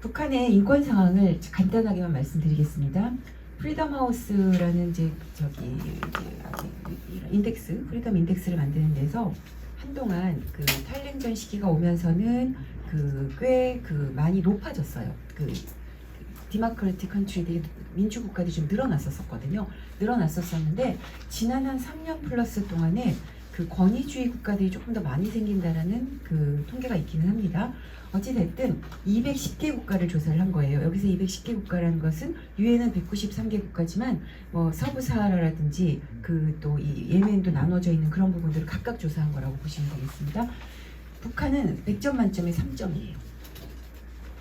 북한의 인권 상황을 간단하게만 말씀드리겠습니다. 프리덤 하우스라는 이제 인덱스, 프리덤 인덱스를 만드는 데서 한동안 그 탈냉전 시기가 오면서는 꽤 많이 높아졌어요. 디모크라틱 컨트리들이 민주 국가들이 좀 늘어났었거든요. 늘어났었는데 지난 한 3년 플러스 동안에 그 권위주의 국가들이 조금 더 많이 생긴다라는 그 통계가 있기는 합니다. 어찌됐든 210개 국가를 조사를 한 거예요. 여기서 210개 국가라는 것은 유엔은 193개 국가지만 뭐 서부 사하라라든지 그 또 이 예멘도 나눠져 있는 그런 부분들을 각각 조사한 거라고 보시면 되겠습니다. 북한은 100점 만점에 3점이에요.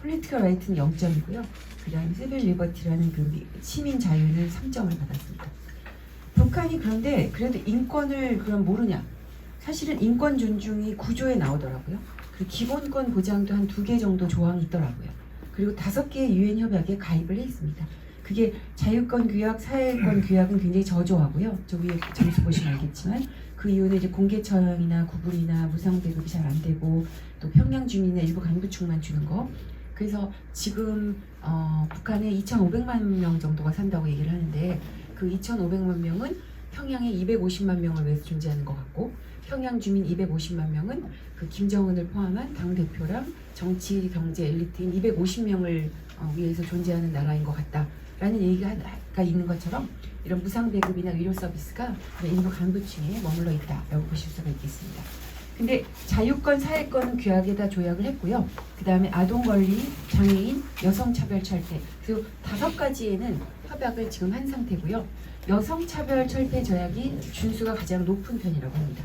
폴리티컬 라이트는 0점이고요. 그 다음에 시빌 리버티라는 그 시민 자유는 3점을 받았습니다. 북한이 그런데 그래도 인권을 그럼 모르냐? 사실은 인권 존중이 구조에 나오더라고요. 그 기본권 보장도 한 2개 정도 조항이 있더라고요. 그리고 5개의 유엔 협약에 가입을 해 있습니다. 그게 자유권 규약, 사회권 규약은 굉장히 저조하고요. 저 위에 점수 보시면 알겠지만 그 이유는 이제 공개 처형이나 구금이나 무상 배급이 잘 안 되고 또 평양 주민이나 일부 간부층만 주는 거. 그래서 지금 북한에 2,500만 명 정도가 산다고 얘기를 하는데 그 2,500만 명은 평양에 250만 명을 위해서 존재하는 것 같고 평양 주민 250만 명은 그 김정은을 포함한 당대표랑 정치 경제 엘리트인 250명을 위해서 존재하는 나라인 것 같다라는 얘기가 있는 것처럼 이런 무상 배급이나 의료 서비스가 일부 간부층에 머물러 있다라고 보실 수가 있겠습니다. 근데 자유권, 사회권 규약에다 조약을 했고요. 그 다음에 아동 권리, 장애인, 여성 차별 철폐 그리고 5가지에는 협약을 지금 한 상태고요. 여성 차별 철폐 조약이 준수가 가장 높은 편이라고 합니다.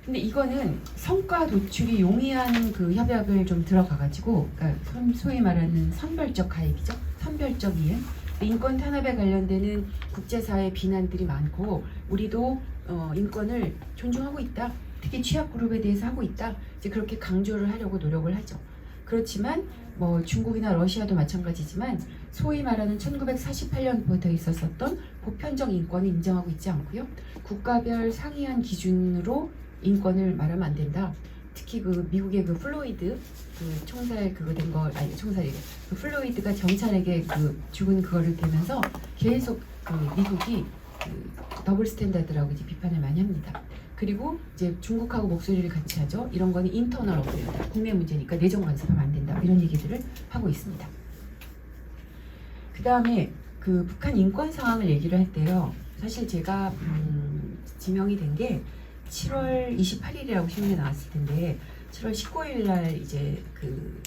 근데 이거는 성과 도출이 용이한 그 협약을 좀 들어가가지고, 그러니까 소위 말하는 선별적 가입이죠. 선별적 이행. 인권 탄압에 관련되는 국제사회 비난들이 많고, 우리도 인권을 존중하고 있다. 특히 취약 그룹에 대해서 하고 있다. 이제 그렇게 강조를 하려고 노력을 하죠. 그렇지만 뭐 중국이나 러시아도 마찬가지지만 소위 말하는 1948년부터 있었던 보편적 인권을 인정하고 있지 않고요. 국가별 상이한 기준으로 인권을 말하면 안 된다. 특히 그 미국의 그 플로이드 그 총살 그거 된 거 아니 총살이래. 그 플로이드가 경찰에게 그 죽은 그거를 대면서 계속 그 미국이 그 더블 스탠다드라고 이제 비판을 많이 합니다. 그리고 이제 중국하고 목소리를 같이 하죠. 이런 거는 인터널 어페어다. 국내 문제니까 내정 간섭하면 안 된다. 이런 얘기들을 하고 있습니다. 그 다음에 그 북한 인권 상황을 얘기를 할 때요. 사실 제가 지명이 된 게 7월 28일이라고 신문에 나왔을 텐데 7월 19일 날 이제 그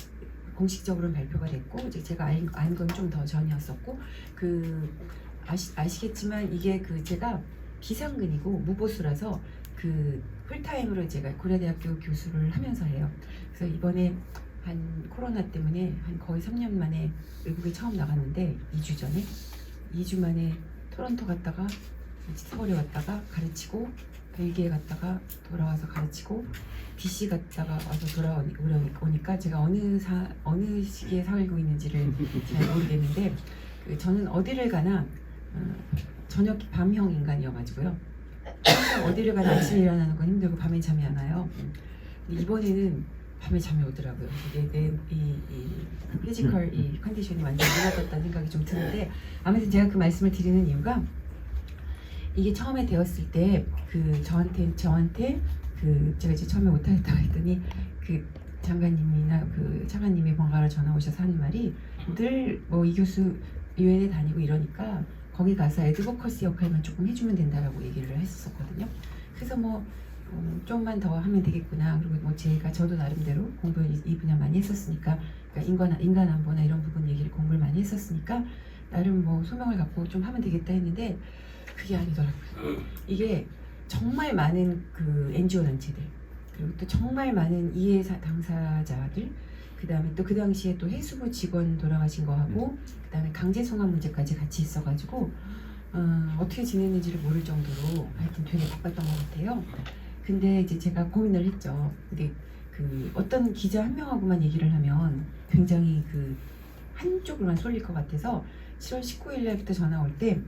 공식적으로는 발표가 됐고 이제 제가 안 건 좀 더 전이었었고 그 아시겠지만 이게 그 제가 비상근이고 무보수라서 그 풀타임으로 제가 고려대학교 교수를 하면서 해요. 그래서 이번에 한 코로나 때문에 한 거의 3년 만에 외국에 처음 나갔는데 2주 전에 2주 만에 토론토 갔다가 서울에 왔다가 가르치고 벨기에 갔다가 돌아와서 가르치고 DC 갔다가 와서 돌아오니까 제가 어느 시기에 살고 있는지를 잘 모르겠는데 저는 어디를 가나 저녁 밤형 인간이어가지고요. 항상 어디를 가나 아침에 일어나는 건 힘들고 밤에 잠이 안 와요. 근데 이번에는 밤에 잠이 오더라고요. 이게 이 피지컬 이 컨디션이 완전 무너졌다는 생각이 좀 드는데 아무튼 제가 그 말씀을 드리는 이유가 이게 처음에 되었을 때 그 저한테 그 제가 이제 처음에 못하겠다고 했더니 그 장관님이나 그 차관님이 번갈아 전화 오셔서 하는 말이 늘 뭐 이 교수 유엔에 다니고 이러니까 거기 가서 애드보커시 역할만 조금 해주면 된다라고 얘기를 했었거든요. 그래서 뭐 좀만 더 하면 되겠구나. 그리고 뭐 저도 나름대로 공부 이 분야 많이 했었으니까 그러니까 인간 안보나 이런 부분 얘기를 공부를 많이 했었으니까 나름 뭐 소명을 갖고 좀 하면 되겠다 했는데 그게 아니더라고요. 이게 정말 많은 그 NGO 단체들 그리고 또 정말 많은 이해 당사자들 그 다음에 또 그 당시에 또 해수부 직원 돌아가신 거하고 그 다음에 강제 송환 문제까지 같이 있어가지고 어떻게 지냈는지를 모를 정도로 하여튼 되게 바빴던 것 같아요. 근데 이제 제가 고민을 했죠. 근데 그 어떤 기자 한 명하고만 얘기를 하면 굉장히 그 한쪽으로만 쏠릴 것 같아서 7월 19일 날부터 전화 올 때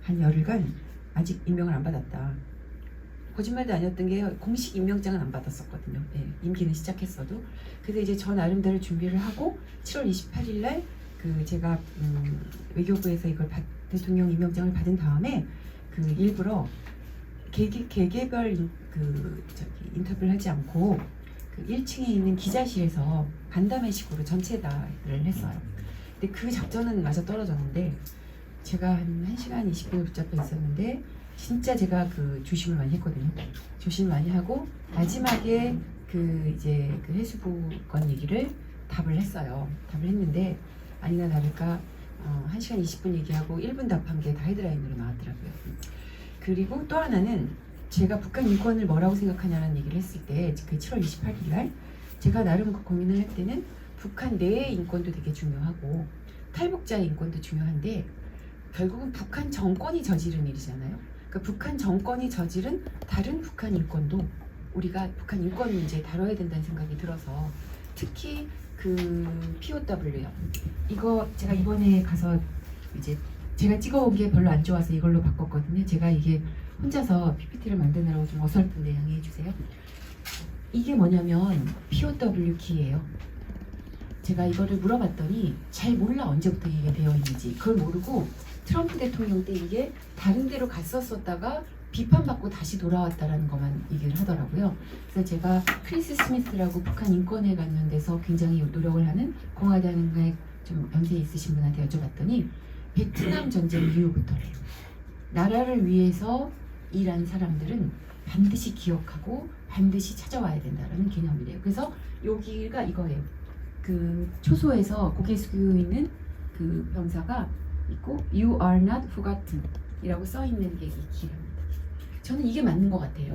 한 열흘간 아직 임명을 안 받았다. 거짓말도 아니었던 게 공식 임명장은 안 받았었거든요. 예, 임기는 시작했어도. 그래서 이제 저 나름대로 준비를 하고 7월 28일 날 그 제가 외교부에서 이걸 대통령 임명장을 받은 다음에 그 일부러 개개별 인터뷰를 하지 않고 그 1층에 있는 기자실에서 간담회식으로 전체 다를 했어요. 근데 그 작전은 맞아 떨어졌는데 제가 한 1시간 20분을 붙잡혀 있었는데 진짜 제가 그 조심을 많이 했거든요. 조심을 많이 하고 마지막에 그 이제 그 해수부 건 얘기를 답을 했어요. 답을 했는데 아니나 다를까 1시간 20분 얘기하고 1분 답한 게 다 헤드라인으로 나왔더라고요. 그리고 또 하나는 제가 북한 인권을 뭐라고 생각하냐는 얘기를 했을 때 그 7월 28일 날 제가 나름 그 고민을 할 때는 북한 내의 인권도 되게 중요하고 탈북자의 인권도 중요한데 결국은 북한 정권이 저지른 일이잖아요. 그러니까 북한 정권이 저지른 다른 북한 인권도 우리가 북한 인권 문제에 다뤄야 된다는 생각이 들어서 특히 그 POW요. 이거 제가 이번에 가서 이제 제가 찍어온 게 별로 안 좋아서 이걸로 바꿨거든요. 제가 이게 혼자서 PPT를 만드느라고 좀 어설픈데 양해해 주세요. 이게 뭐냐면 POW 키예요. 제가 이거를 물어봤더니 잘 몰라 언제부터 이게 되어 있는지. 그걸 모르고 트럼프 대통령 때 이게 다른 데로 갔었다가 비판받고 다시 돌아왔다라는 것만 얘기를 하더라고요. 그래서 제가 크리스 스미스라고 북한 인권에 관련돼서 굉장히 노력을 하는 공화당에 좀 연세 있으신 분한테 여쭤봤더니 베트남 전쟁 이후부터 나라를 위해서 일한 사람들은 반드시 기억하고 반드시 찾아와야 된다라는 개념이래요. 그래서 여기가 이거예요. 그 초소에서 고개 숙이고 있는 그 병사가 있고 You are not forgotten 이라고 써 있는 게 이 길입니다. 저는 이게 맞는 것 같아요.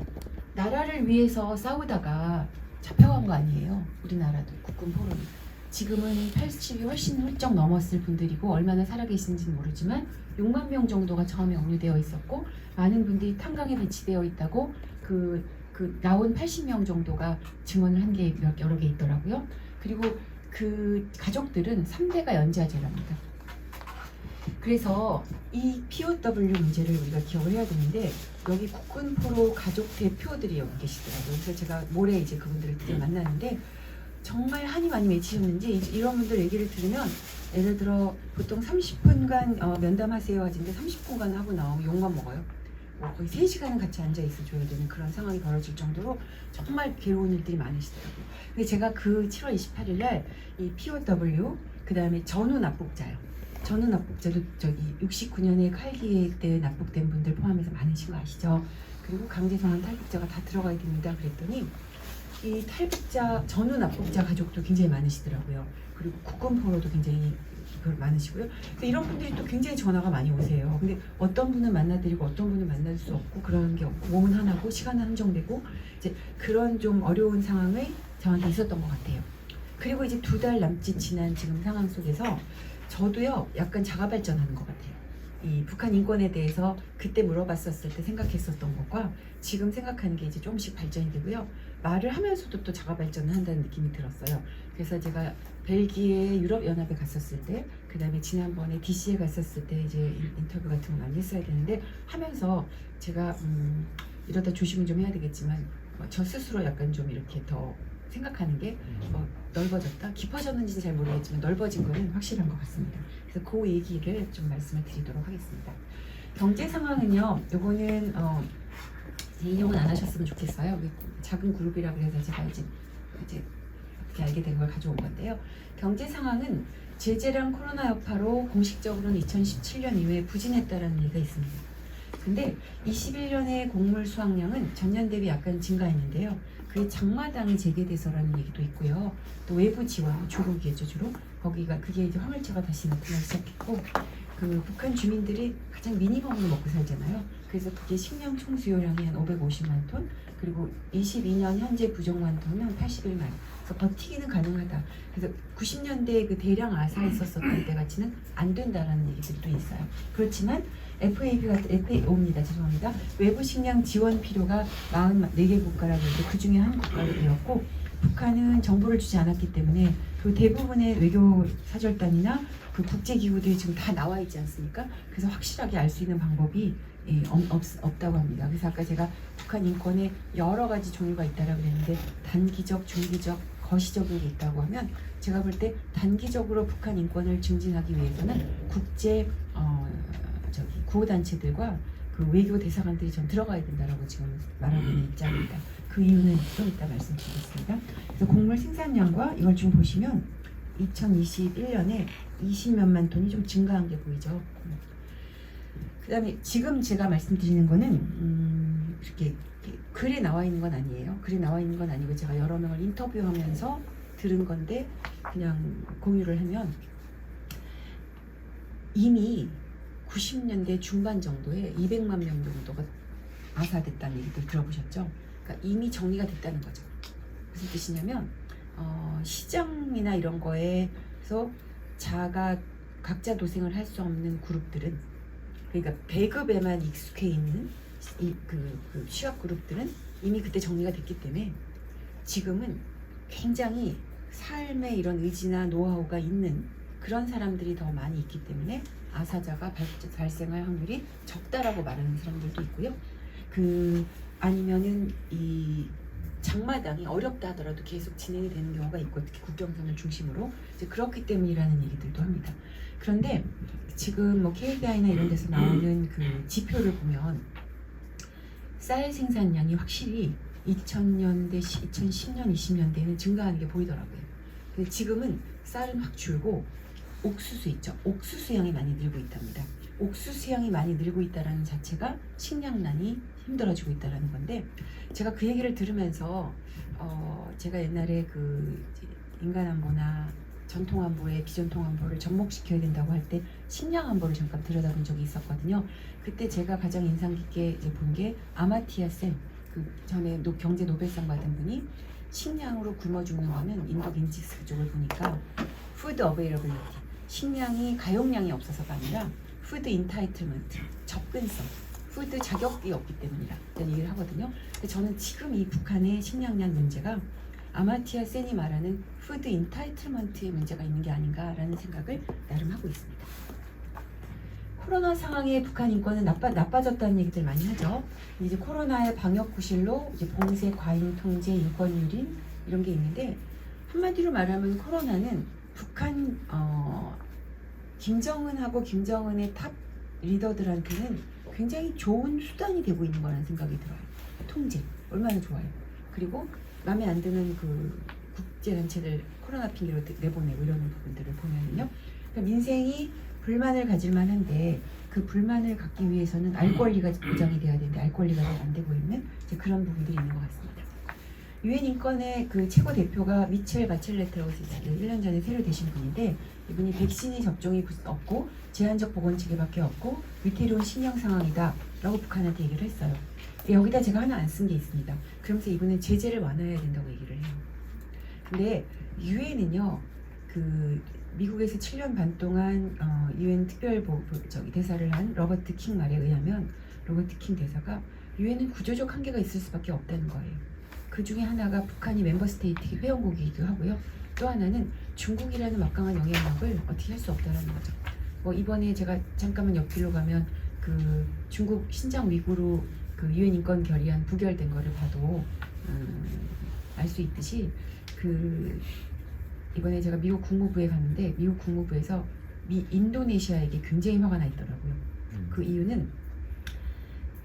나라를 위해서 싸우다가 잡혀간 거 아니에요. 우리나라도 국군 포로는. 지금은 80이 훨씬 훌쩍 넘었을 분들이고 얼마나 살아계신지는 모르지만 6만 명 정도가 처음에 억류되어 있었고 많은 분들이 탄광에 배치되어 있다고 그 나온 80명 정도가 증언을 한 게 여러 개 있더라고요. 그리고 그 가족들은 3대가 연좌제랍니다. 그래서 이 POW 문제를 우리가 기억을 해야 되는데 여기 국군 포로 가족 대표들이 여기 계시더라고요. 그래서 제가 모레 이제 그분들을 드디어 만나는데 정말 한이 많이 맺히셨는지 이런 분들 얘기를 들으면 예를 들어 보통 30분간 면담하세요 하는데 30분간 하고 나오면 욕만 먹어요. 거의 3시간은 같이 앉아 있어줘야 되는 그런 상황이 벌어질 정도로 정말 괴로운 일들이 많으시더라고요. 근데 제가 그 7월 28일 날 이 POW 그 다음에 전후 납북자요. 전후 납북자도 저기 69년에 칼기 때 납북된 분들 포함해서 많으신 거 아시죠? 그리고 강제성한 탈북자가 다 들어가야 됩니다. 그랬더니 이 탈북자 전후 납북자 가족도 굉장히 많으시더라고요. 그리고 국군 포로도 굉장히 많으시고요. 그래서 이런 분들이 또 굉장히 전화가 많이 오세요. 근데 어떤 분은 만나드리고 어떤 분은 만날 수 없고 그런 게 없고 몸은 하나고 시간은 한정되고 이제 그런 좀 어려운 상황이 저한테 있었던 것 같아요. 그리고 이제 2달 남짓 지난 지금 상황 속에서 저도요 약간 자가 발전하는 것 같아요. 이 북한 인권에 대해서 그때 물어봤었을 때 생각했었던 것과 지금 생각하는 게 이제 조금씩 발전이 되고요. 말을 하면서도 또 자가 발전을 한다는 느낌이 들었어요. 그래서 제가 벨기에 유럽연합에 갔었을 때, 그 다음에 지난번에 DC에 갔었을 때 이제 인터뷰 같은 거 많이 했어야 되는데 하면서 제가 이러다 조심은 좀 해야 되겠지만 저 스스로 약간 좀 이렇게 더 생각하는 게 넓어졌다? 깊어졌는지는 잘 모르겠지만 넓어진 거는 확실한 것 같습니다. 그래서 그 얘기를 좀 말씀을 드리도록 하겠습니다. 경제 상황은요, 요거는 인용은 안 하셨으면 좋겠어요. 작은 그룹이라고 해서 제가 이제 어떻게 알게 된 걸 가져온 건데요. 경제 상황은 제재랑 코로나 여파로 공식적으로는 2017년 이후에 부진했다는 얘기가 있습니다. 근데 21년의 곡물 수확량은 전년 대비 약간 증가했는데요. 그게 장마당이 재개돼서라는 얘기도 있고요. 또 외부 지원, 조국이죠 주로. 그게 이제 화물차가 다시 나타나기 시작했고, 그 북한 주민들이 가장 미니멈으로 먹고 살잖아요. 그래서 그게 식량 총 수요량이 한 550만 톤, 그리고 22년 현재 부족만 톤은 81만. 그래서 버티기는 가능하다. 그래서 90년대 그 대량 아사에 있었던 때 같이는 안 된다라는 얘기들도 있어요. 그렇지만 FAO입니다. 죄송합니다. 외부 식량 지원 필요가 44개 국가라고 해서 그 중에 한 국가로 되었고, 북한은 정보를 주지 않았기 때문에 그 대부분의 외교 사절단이나 그 국제기구들이 지금 다 나와 있지 않습니까? 그래서 확실하게 알 수 있는 방법이 없다고 합니다. 그래서 아까 제가 북한 인권에 여러 가지 종류가 있다라고 그랬는데 단기적, 중기적, 거시적인 게 있다고 하면 제가 볼 때 단기적으로 북한 인권을 증진하기 위해서는 국제 구호단체들과 그 외교 대사관들이 좀 들어가야 된다라고 지금 말하고 있는 입장입니다. 그 이유는 좀 이따 말씀드리겠습니다. 그래서 곡물 생산량과 이걸 지금 보시면 2021년에 20몇만 톤이 좀 증가한 게 보이죠. 그 다음에 지금 제가 말씀드리는 거는 이렇게 글에 나와 있는 건 아니에요. 글에 나와 있는 건 아니고 제가 여러 명을 인터뷰하면서 들은 건데 그냥 공유를 하면 이미 90년대 중반 정도에 200만 명 정도가 아사됐다는 얘기들 들어보셨죠? 그러니까 이미 정리가 됐다는 거죠. 무슨 뜻이냐면 시장이나 이런 거에서 각자 도생을 할 수 없는 그룹들은, 그러니까 배급에만 익숙해 있는 그 취업 그룹들은 이미 그때 정리가 됐기 때문에 지금은 굉장히 삶의 이런 의지나 노하우가 있는 그런 사람들이 더 많이 있기 때문에 아사자가 발생할 확률이 적다라고 말하는 사람들도 있고요. 아니면은 이 장마당이 어렵다 하더라도 계속 진행이 되는 경우가 있고, 특히 국경선을 중심으로 이제 그렇기 때문이라는 얘기들도 합니다. 그런데 지금 뭐 KDI나 이런 데서 나오는 그 지표를 보면 쌀 생산량이 확실히 2000년대, 2010년, 20년대에는 증가하는 게 보이더라고요. 근데 지금은 쌀은 확 줄고 옥수수 있죠. 옥수수량이 많이 늘고 있답니다. 옥수수량이 많이 늘고 있다는 자체가 식량난이 힘들어지고 있다는 건데, 제가 그 얘기를 들으면서 제가 옛날에 그 인간안보나 전통안보에 비전통안보를 접목시켜야 된다고 할 때 식량안보를 잠깐 들여다본 적이 있었거든요. 그때 제가 가장 인상 깊게 본 게 아마티아 센, 그 전에 경제 노벨상 받은 분이 식량으로 굶어 죽는 거는 인도 빈치스 그쪽을 보니까 푸드 어베이러블리티, 식량이 가용량이 없어서가 아니라 푸드 인타이틀먼트, 접근성, 푸드 자격이 없기 때문이다 이런 얘기를 하거든요. 근데 저는 지금 이 북한의 식량난 문제가 아마티아 센이 말하는 푸드 인타이틀먼트의 문제가 있는 게 아닌가라는 생각을 나름 하고 있습니다. 코로나 상황에 북한 인권은 나빠졌다는 얘기들 많이 하죠. 이제 코로나의 방역 구실로 이제 봉쇄, 과잉 통제, 인권 유린 이런 게 있는데, 한마디로 말하면 코로나는 북한 김정은하고 김정은의 탑 리더들한테는 굉장히 좋은 수단이 되고 있는 거라는 생각이 들어요. 통제 얼마나 좋아요. 그리고 마음에 안 드는 그 국제단체들 코로나 핑계로 내보내고 이러는 부분들을 보면요, 그러니까 민생이 불만을 가질 만한데 그 불만을 갖기 위해서는 알 권리가 보장이 돼야 되는데 알 권리가 잘 안 되고 있는 그런 부분들이 있는 것 같습니다. 유엔 인권의 그 최고 대표가 미첼 바첼레트라고 해서 1년 전에 새로 되신 분인데, 이분이 백신이 접종이 없고 제한적 보건 체계밖에 없고 위태로운 식량 상황이다 라고 북한한테 얘기를 했어요. 여기다 제가 하나 안 쓴 게 있습니다. 그러면서 이분은 제재를 완화해야 된다고 얘기를 해요. 근데 유엔은요, 그 미국에서 7년 반 동안 유엔 특별 대사를 한 로버트 킹 말에 의하면, 로버트 킹 대사가 유엔은 구조적 한계가 있을 수밖에 없다는 거예요. 그 중에 하나가 북한이 멤버 스테이트 회원국이기도 하고요. 또 하나는 중국이라는 막강한 영향력을 어떻게 할 수 없다는 거죠. 뭐 이번에 제가 잠깐만 옆길로 가면 그 중국 신장 위구르 그 유엔 인권 결의안 부결된 거를 봐도 알 수 있듯이, 그 이번에 제가 미국 국무부에 갔는데 미국 국무부에서 인도네시아에게 굉장히 화가 나 있더라고요. 그 이유는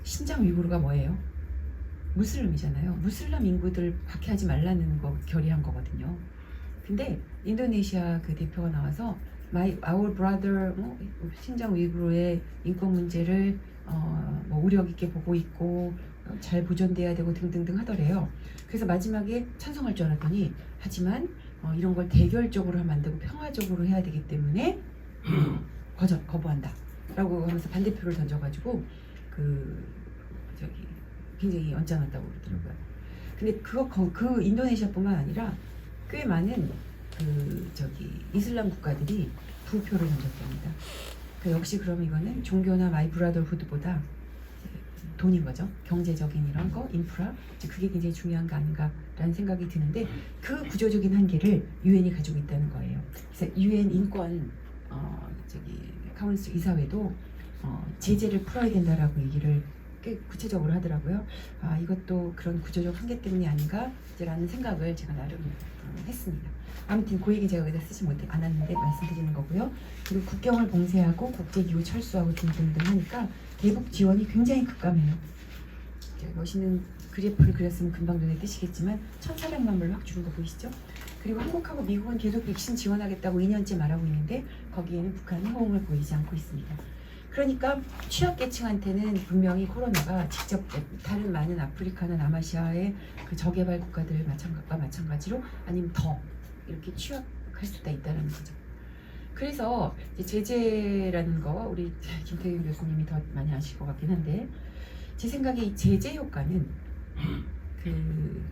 신장 위구르가 뭐예요? 무슬림이잖아요. 무슬림 인구들 박해하지 말라는 거 결의한 거거든요. 근데 인도네시아 그 대표가 나와서 our brother 신장 위구르의 인권 문제를 뭐 우려 깊게 보고 있고 잘 보존돼야 되고 등등등 하더래요. 그래서 마지막에 찬성할 줄 알았더니, 하지만 이런 걸 대결적으로 하면 안 되고 평화적으로 해야 되기 때문에 거부한다 라고 하면서 반대표를 던져가지고 굉장히 언짢았다고 그러더라고요. 근데 그 인도네시아뿐만 아니라 꽤 많은 이슬람 국가들이 부표를 던졌답니다. 역시 그럼 이거는 종교나 마이 브라더후드보다 돈인 거죠. 경제적인 이런 거, 인프라, 이제 그게 굉장히 중요한 거 아닌가라는 생각이 드는데 그 구조적인 한계를 유엔이 가지고 있다는 거예요. 그래서 유엔 인권 카운슬 이사회도 제재를 풀어야 된다라고 얘기를 꽤 구체적으로 하더라고요. 아, 이것도 그런 구조적 한계 때문이 아닌가라는 생각을 제가 나름 했습니다. 아무튼 그 얘기 제가 여기다 쓰지 않았는데 말씀드리는 거고요. 그리고 국경을 봉쇄하고 국제기구 철수하고 등등등 하니까 대북 지원이 굉장히 급감해요. 멋있는 그래프를 그렸으면 금방 눈에 띄시겠지만 1,400만 불 확 주는 거 보이시죠? 그리고 한국하고 미국은 계속 백신 지원하겠다고 2년째 말하고 있는데 거기에는 북한이 호응을 보이지 않고 있습니다. 그러니까 취약계층한테는 분명히 코로나가 직접 다른 많은 아프리카나 남아시아의 그 저개발 국가들 마찬가지로 아니면 더 이렇게 취약할 수도 있다는 거죠. 그래서 제재라는 거 우리 김태균 교수님이 더 많이 아실 것 같긴 한데 제 생각에 이 제재 효과는 그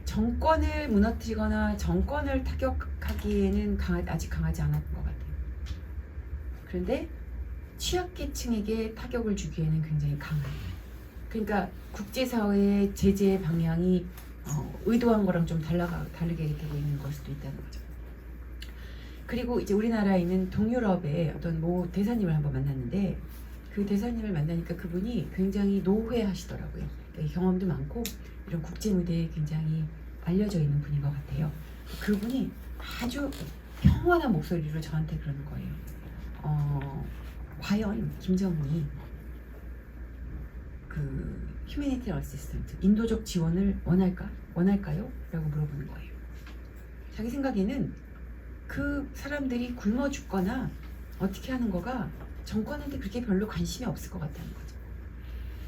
정권을 무너뜨리거나 정권을 타격하기에는 아직 강하지 않았던 것 같아요. 그런데 취약계층에게 타격을 주기에는 굉장히 강해요. 그러니까 국제사회의 제재 방향이 의도한 거랑 좀 다르게 되고 있는 걸 수도 있다는 거죠. 그리고 이제 우리나라에 있는 동유럽의 어떤 모 대사님을 한번 만났는데 그 대사님을 만나니까 그분이 굉장히 노회하시더라고요. 그러니까 경험도 많고 이런 국제 무대에 굉장히 알려져 있는 분인 것 같아요. 그분이 아주 평온한 목소리로 저한테 그러는 거예요. 과연 김정은이 그 휴머니테리언 어시스턴트 인도적 지원을 원할까요? 라고 물어보는 거예요. 자기 생각에는 그 사람들이 굶어 죽거나 어떻게 하는 거가 정권한테 그렇게 별로 관심이 없을 것 같다는 거죠.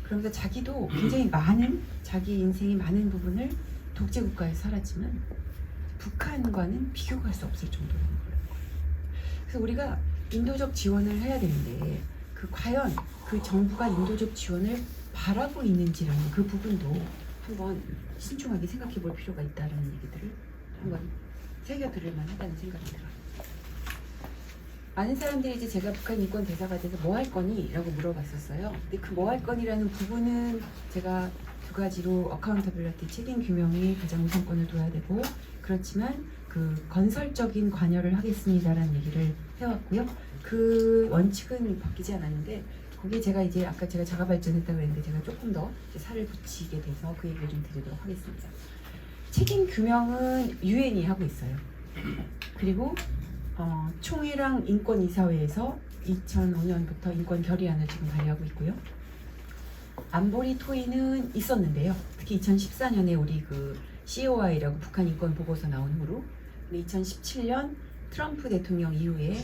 그러면서 자기도 굉장히 자기 인생의 많은 부분을 독재국가에서 살았지만 북한과는 비교할 수 없을 정도라는 거예요. 그래서 우리가 인도적 지원을 해야 되는데 과연 그 정부가 인도적 지원을 바라고 있는지라는 그 부분도 한번 신중하게 생각해 볼 필요가 있다는 얘기들을 한번 새겨들을 만하다는 생각이 들어요. 많은 사람들이 이제 제가 북한 인권 대사가 돼서 뭐 할 거니? 라고 물어봤었어요. 근데 그 뭐 할 거니라는 부분은 제가 두 가지로 어카운터빌리티 책임 규명이 가장 우선권을 둬야 되고 그렇지만 그 건설적인 관여를 하겠습니다라는 얘기를 해왔고요. 그 원칙은 바뀌지 않았는데 거기에 제가 이제 아까 제가 자가 발전했다고 그랬는데 제가 조금 더 살을 붙이게 돼서 그 얘기를 좀 드리도록 하겠습니다. 책임 규명은 유엔이 하고 있어요. 그리고 총회랑 인권이사회에서 2005년부터 인권 결의안을 지금 발의하고 있고요. 안보리 토의는 있었는데요. 특히 2014년에 우리 그 COI라고 북한 인권 보고서 나온 후로 2017년 트럼프 대통령 이후에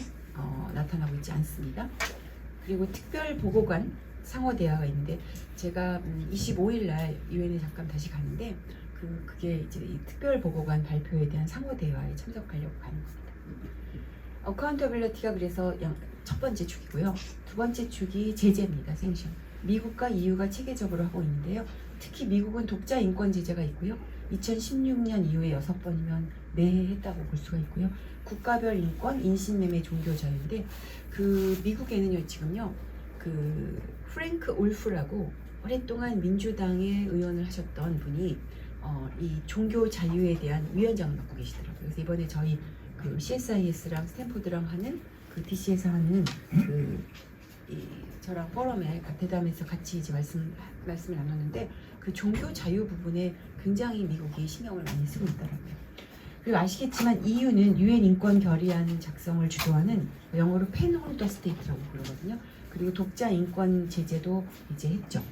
나타나고 있지 않습니다. 그리고 특별 보고관 상호 대화가 있는데 제가 25일 날 유엔에 잠깐 다시 가는데 그게 이제 이 특별 보고관 발표에 대한 상호 대화에 참석하려고 가는 겁니다. 어카운터빌리티가 그래서 첫 번째 축이고요. 두 번째 축이 제재입니다. 생션. 미국과 EU가 체계적으로 하고 있는데요. 특히 미국은 독자 인권 제재가 있고요. 2016년 이후에 6번이면 매해 했다고 볼 수가 있고요. 국가별 인권, 인신매매, 종교 자유인데 그 미국에는요 지금요 그 프랭크 울프라고 오랫동안 민주당의 의원을 하셨던 분이 이 종교 자유에 대한 위원장을 맡고 계시더라고요. 그래서 이번에 저희 그 CSIS랑 스탠포드랑 하는 그 DC에서 하는 저랑 포럼에 대담에서 같이 이제 말씀을 나눴는데 그 종교 자유 부분에 굉장히 미국이 신경을 많이 쓰고 있더라고요. 그리고 아시겠지만 EU는 유엔 인권 결의안 작성을 주도하는 영어로 펜홀더 스테이트라고 부르거든요. 그리고 독자 인권 제재도 이제 했죠.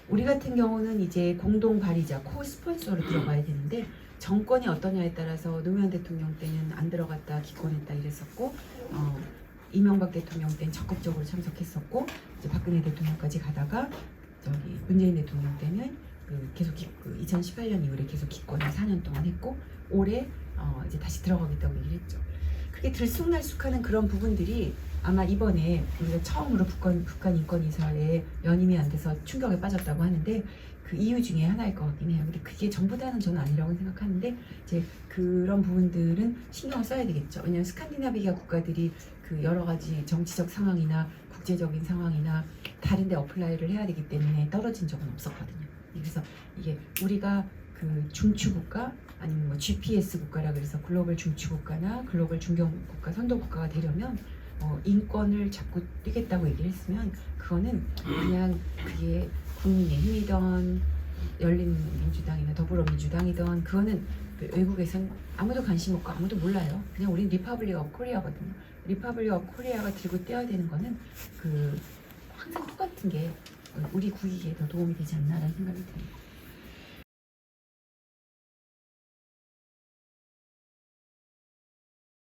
우리 같은 경우는 이제 공동 발의자, 코스폰서로 들어가야 되는데 정권이 어떠냐에 따라서 노무현 대통령 때는 안 들어갔다 기권했다 이랬었고 이명박 대통령 때는 적극적으로 참석했었고 이제 박근혜 대통령까지 가다가 문재인 대통령 때는 계속 2018년 이후에 계속 기권을 4년 동안 했고 올해 이제 다시 들어가겠다고 얘기를 했죠. 그게 들쑥날쑥하는 그런 부분들이 아마 이번에 우리가 처음으로 북한 인권이사회에 연임이 안 돼서 충격에 빠졌다고 하는데 그 이유 중에 하나일 것 같긴 해요. 근데 그게 전부 다는 저는 아니라고 생각하는데 이제 그런 부분들은 신경을 써야 되겠죠. 왜냐하면 스칸디나비아 국가들이 그 여러 가지 정치적 상황이나 국제적인 상황이나 다른 데 어플라이를 해야 되기 때문에 떨어진 적은 없었거든요. 그래서 이게 우리가 그 중추국가 아니면 뭐 GPS 국가라 그래서 글로벌 중추국가나 글로벌 중견국가 선도국가가 되려면 인권을 자꾸 뛰겠다고 얘기를 했으면 그거는 그냥 그게 국민의힘이던 열린민주당이나 더불어민주당이던 그거는 외국에선 아무도 관심 없고 아무도 몰라요. 그냥 우린 리퍼블릭 오브 코리아거든요. 리퍼블릭 오브 코리아가 들고 떼어야 되는 거는 그 항상 똑같은 게 우리 국익에 더 도움이 되지 않나라는 생각이 듭니다.